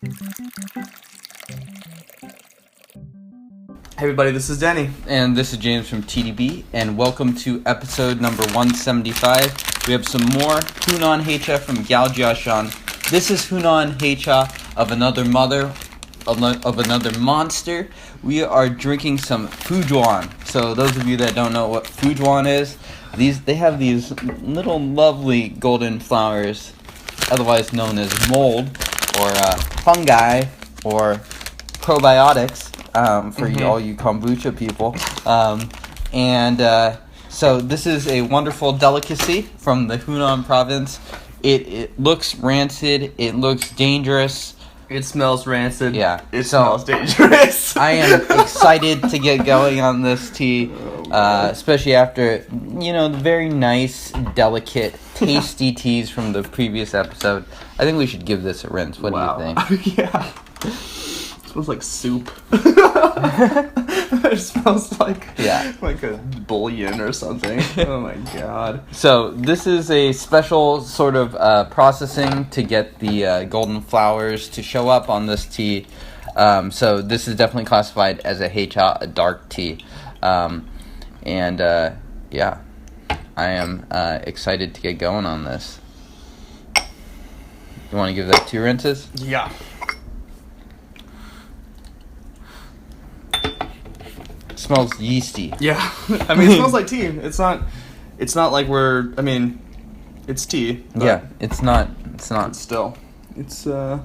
Hey everybody, this is Denny. And this is James from TeaDB, and welcome to episode number 175. We have some more Hunan Hecha from Gaojia Shan. This is Hunan Hecha of another mother, of another monster. We are drinking some Fuzhuan. So those of you that don't know what Fuzhuan is, they have these little lovely golden flowers, otherwise known as mold, or fungi, or probiotics. For all you kombucha people. So this is a wonderful delicacy from the Hunan province. It looks rancid. It looks dangerous. It smells rancid. Yeah. It smells dangerous. I am excited to get going on this tea, especially after, the very nice, delicate, tasty teas from the previous episode. I think we should give this a rinse. What do you think? Yeah. It smells like soup. It smells like a bouillon or something. Oh my god. So this is a special sort of processing to get the golden flowers to show up on this tea. So this is definitely classified as a heicha, a dark tea. I am excited to get going on this. You want to give that 2 rinses? Yeah. Smells yeasty. Yeah. I mean, it smells like tea. It's not like it's tea. Yeah, it's not. Still. It's one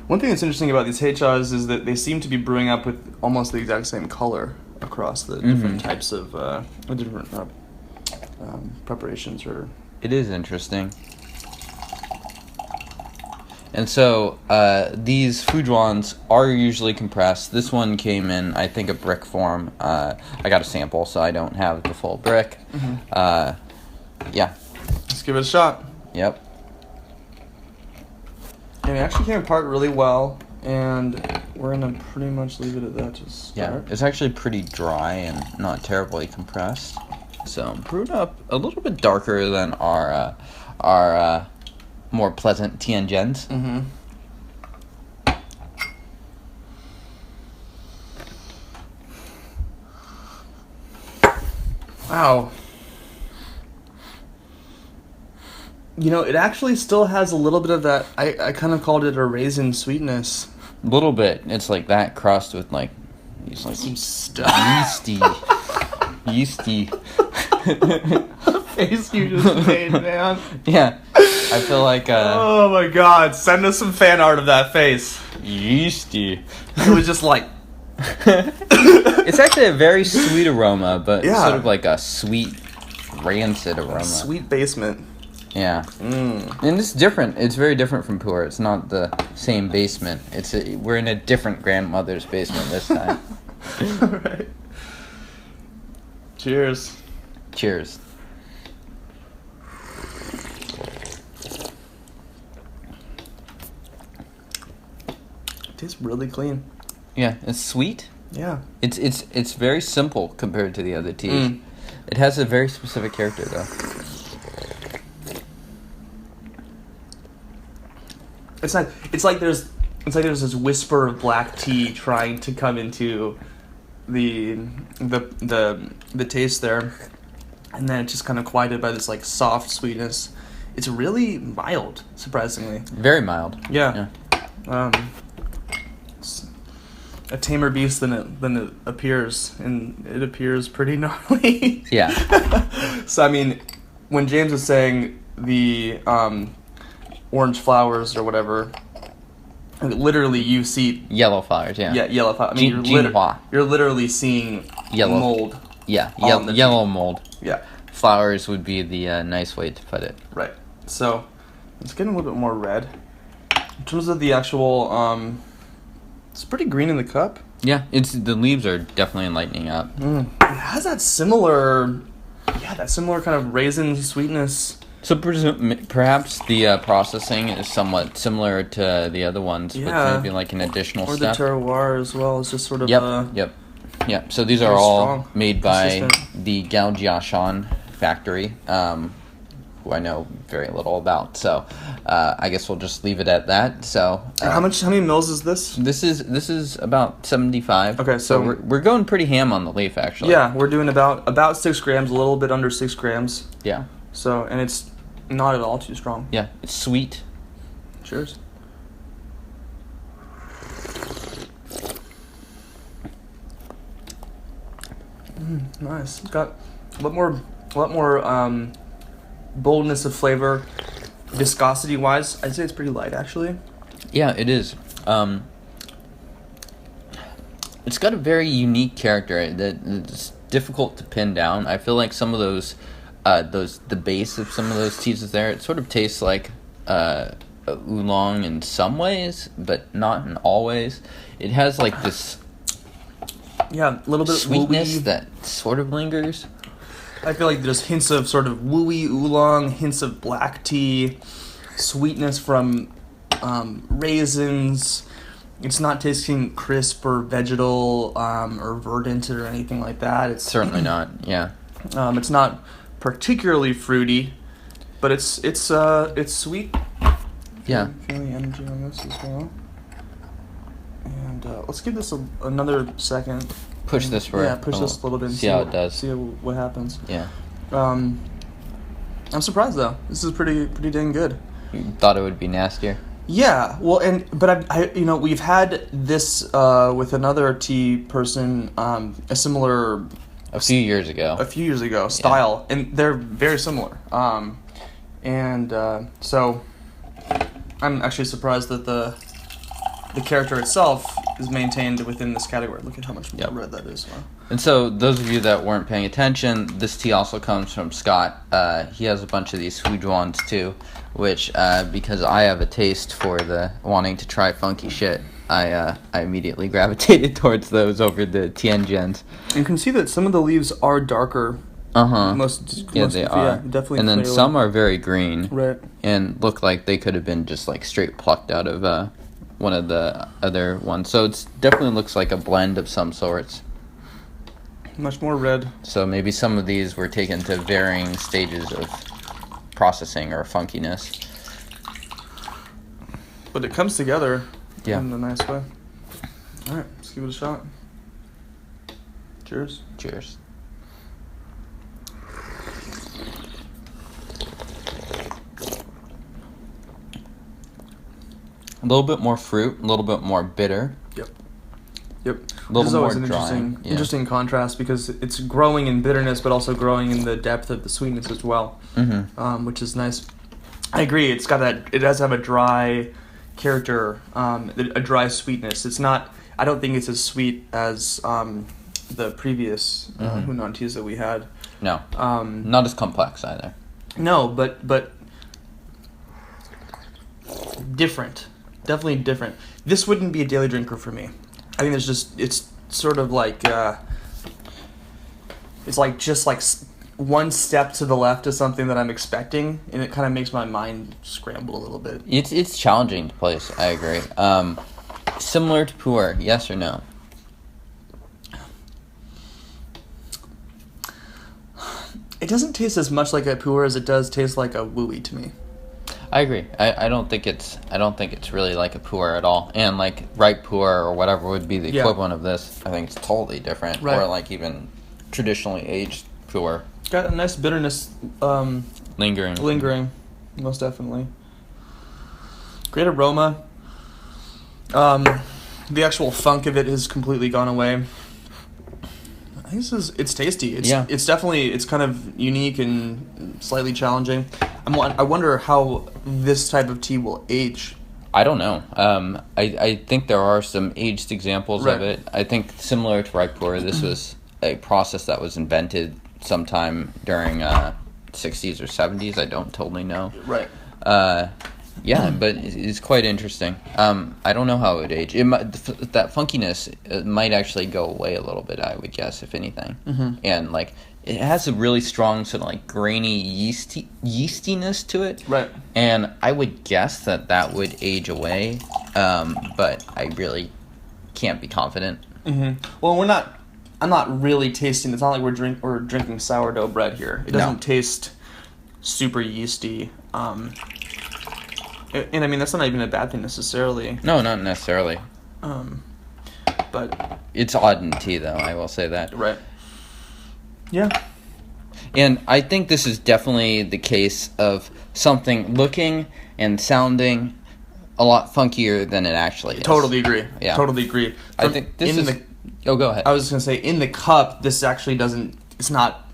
thing that's interesting about these heichas is that they seem to be brewing up with almost the exact same color across the different types of different preparations. It is interesting. And so these Fuzhuans are usually compressed. This one came in, I think, a brick form. I got a sample, so I don't have the full brick. Yeah. Let's give it a shot. Yep. And it actually came apart really well, and we're going to pretty much leave it at that to start. Yeah, it's actually pretty dry and not terribly compressed. So brewed up a little bit darker than our more pleasant Tianjins. Wow. It actually still has a little bit of that. I kind of called it a raisin sweetness. A little bit. It's like that crossed with some stuff. Yeasty. Face you just made, man. Yeah. I feel like oh my god, send us some fan art of that face. Yeasty. It was just like it's actually a very sweet aroma, but sort of like a sweet rancid aroma. Sweet basement. Yeah. And it's different. It's very different from pu'er. It's not the same basement. We're in a different grandmother's basement this time. Alright. Cheers. Cheers. It tastes really clean. Yeah, it's sweet. Yeah. It's very simple compared to the other teas. It has a very specific character though. It's like there's this whisper of black tea trying to come into the taste there, and then it's just kind of quieted by this like soft sweetness. It's really mild, surprisingly. Very mild. Yeah. It's a tamer beast than it appears, and it appears pretty gnarly. Yeah. So I mean, when James was saying the orange flowers or whatever, literally you see yellow flowers. Yeah. Yeah, yellow flowers. I mean, you're literally seeing yellow mold. Yeah, yellow mold. Yeah. Flowers would be the nice way to put it. Right. So it's getting a little bit more red. In terms of the actual, it's pretty green in the cup. Yeah, the leaves are definitely lightening up. It has that similar kind of raisin sweetness. So perhaps the processing is somewhat similar to the other ones, but maybe like an additional step. Or the terroir as well. It's just sort of Yep. So these are all made by the Gaojia Shan factory. who I know very little about. So I guess we'll just leave it at that. So how many mils is this? This is about 75. Okay, so we're going pretty ham on the leaf, actually. Yeah, we're doing about 6 grams, a little bit under 6 grams. Yeah. So, and it's not at all too strong. Yeah, it's sweet. Cheers. Nice. It's got a lot more boldness of flavor. Viscosity wise, I'd say it's pretty light actually. Yeah, it is. It's got a very unique character that it's difficult to pin down. I feel like some of those the base of some of those teas there, it sort of tastes like oolong in some ways, but not in all ways. It has like this a little bit sweetness wooey that sort of lingers. I feel like there's hints of sort of wooey oolong, hints of black tea, sweetness from raisins. It's not tasting crisp or vegetal or verdant or anything like that. It's certainly not. Yeah. It's not particularly fruity, but it's sweet. Yeah. Feeling the energy on this as well. And let's give this another second. Push this for push this a little bit. And see how it does. See what happens. Yeah. I'm surprised though. This is pretty dang good. You thought it would be nastier? Yeah. Well, but I we've had this with another tea person, a similar. A few years ago, style, and they're very similar. So I'm actually surprised that the character itself is maintained within this category. Look at how much more red that is. Wow. And so, those of you that weren't paying attention, this tea also comes from Scott. He has a bunch of these Fuzhuans too, which, because I have a taste for the wanting to try funky shit, I immediately gravitated towards those over the Tianjins. You can see that some of the leaves are darker. Most they are. Yeah, definitely. And then clearly. some are very green. Right. And look like they could have been just like straight plucked out of one of the other ones. So it definitely looks like a blend of some sorts. Much more red. So maybe some of these were taken to varying stages of processing or funkiness. But it comes together in a nice way. All right, let's give it a shot. Cheers. Cheers. A little bit more fruit, a little bit more bitter. Yep. A little This is more always an interesting contrast because it's growing in bitterness, but also growing in the depth of the sweetness as well, which is nice. I agree. It's got that. It does have a dry character, a dry sweetness. It's not. I don't think it's as sweet as the previous Hunan teas that we had. No. Not as complex either. No, but different. Definitely different. This wouldn't be a daily drinker for me. I think it's sort of like it's like just like one step to the left of something that I'm expecting, and it kind of makes my mind scramble a little bit. It's challenging to place. I agree. Similar to pu'er, yes or no? It doesn't taste as much like a pu'er as it does taste like a wooey to me. I agree. I don't think it's really like a pu'er at all. And like ripe pu'er or whatever would be the equivalent of this. I think it's totally different. Right. Or like even traditionally aged pu'er. Got a nice bitterness Lingering, most definitely. Great aroma. The actual funk of it has completely gone away. I think it's tasty. It's definitely, it's kind of unique and slightly challenging. I wonder how this type of tea will age. I don't know. I think there are some aged examples of it. I think similar to ripe pu'er, this was a process that was invented sometime during 60s or 70s. I don't totally know. Right. Yeah, but it's quite interesting. I don't know how it would age. That funkiness might actually go away a little bit, I would guess, if anything. And like it has a really strong sort of like grainy yeastiness to it. Right. And I would guess that would age away, but I really can't be confident. Well, I'm not really tasting. It's not like we're drinking sourdough bread here. It doesn't taste super yeasty. And I mean, that's not even a bad thing necessarily. No, not necessarily. But It's odd in tea, though, I will say that. right. Yeah. And I think this is definitely the case of something looking and sounding a lot funkier than it actually is. Totally agree. Yeah. Totally agree. I think this is... Oh, go ahead. I was just gonna say, in the cup, this actually doesn't. It's not.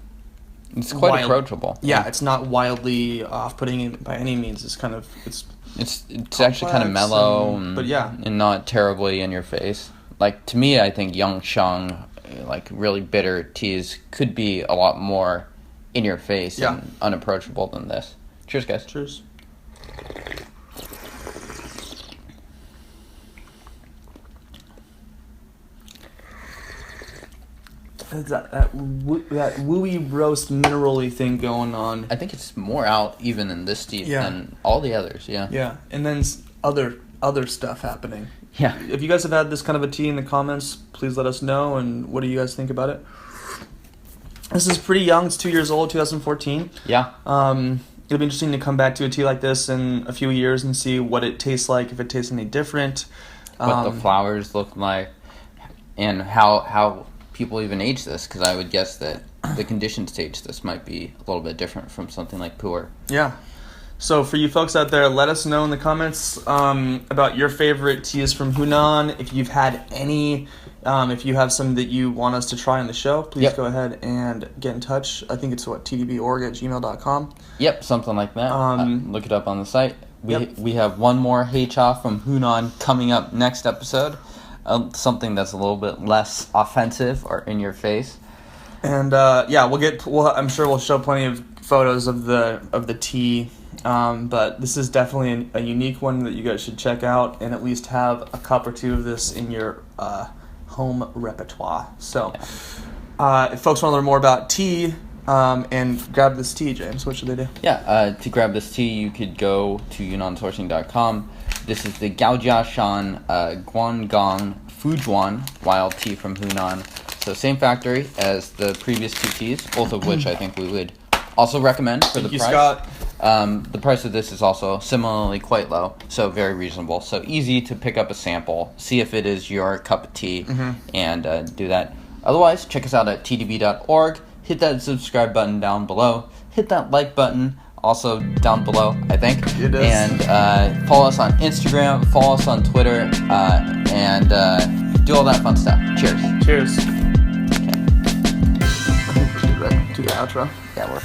It's quite wild, approachable. Yeah, it's not wildly off-putting by any means. It's kind of It's actually kind of mellow, but yeah, and not terribly in your face. Like, to me, I think Yangshang, like really bitter teas, could be a lot more in your face and unapproachable than this. Cheers, guys. Cheers. That wooey roast mineral-y thing going on. I think it's more out even in this tea Yeah. than all the others. Yeah. Yeah, and then other stuff happening. Yeah. If you guys have had this kind of a tea in the comments, please let us know. And what do you guys think about it? This is pretty young. It's 2 years old, 2014. Yeah. It'll be interesting to come back to a tea like this in a few years and see what it tastes like, if it tastes any different. What the flowers look like, and how people even age this, because I would guess that the conditions to age this might be a little bit different from something like pu'er. Yeah. So for you folks out there, let us know in the comments about your favorite teas from Hunan. If you've had any, if you have some that you want us to try on the show, please go ahead and get in touch. I think it's tdborg@gmail.com. Yep, something like that. Look it up on the site. We have one more heicha from Hunan coming up next episode. Something that's a little bit less offensive or in your face. And I'm sure we'll show plenty of photos of the tea. But this is definitely a unique one that you guys should check out and at least have a cup or two of this in your home repertoire. So, if folks want to learn more about tea and grab this tea, James, what should they do? Yeah, to grab this tea, you could go to YunnanSourcing.com. This is the Gaojia Shan Guan Gong Fuzhuan wild tea from Hunan. So same factory as the previous two teas, both of which I think we would also recommend for the price. Scott. The price of this is also similarly quite low, so very reasonable. So easy to pick up a sample, see if it is your cup of tea, and do that. Otherwise, check us out at TeaDB.org. Hit that subscribe button down below. Hit that like button also down below, I think. It is. And follow us on Instagram, follow us on Twitter, and do all that fun stuff. Cheers. Cheers. Okay. I think we're good, right? To the outro. Yeah, we're